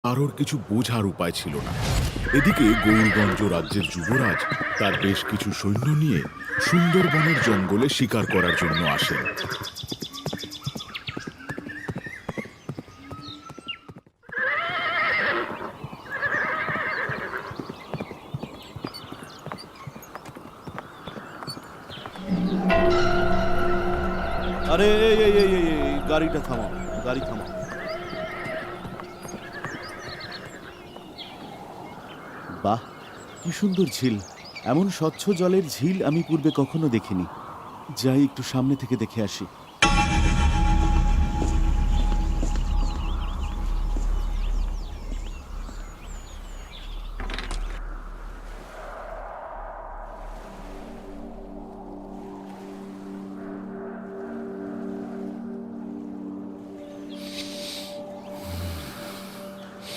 কারোর কিছু বোঝার উপায় ছিল না। এদিকে গৌরগঞ্জ রাজ্যের যুবরাজ তার বেশ কিছু সৈন্য নিয়ে সুন্দরবনের জঙ্গলে শিকার করার জন্য আসেন। আরে গাড়িটা থামাও, গাড়ি থামাও। বাহ, কি সুন্দর ঝিল! এমন স্বচ্ছ জলের ঝিল আমি পূর্বে কখনো দেখিনি। যাই একটু সামনে থেকে দেখে আসি।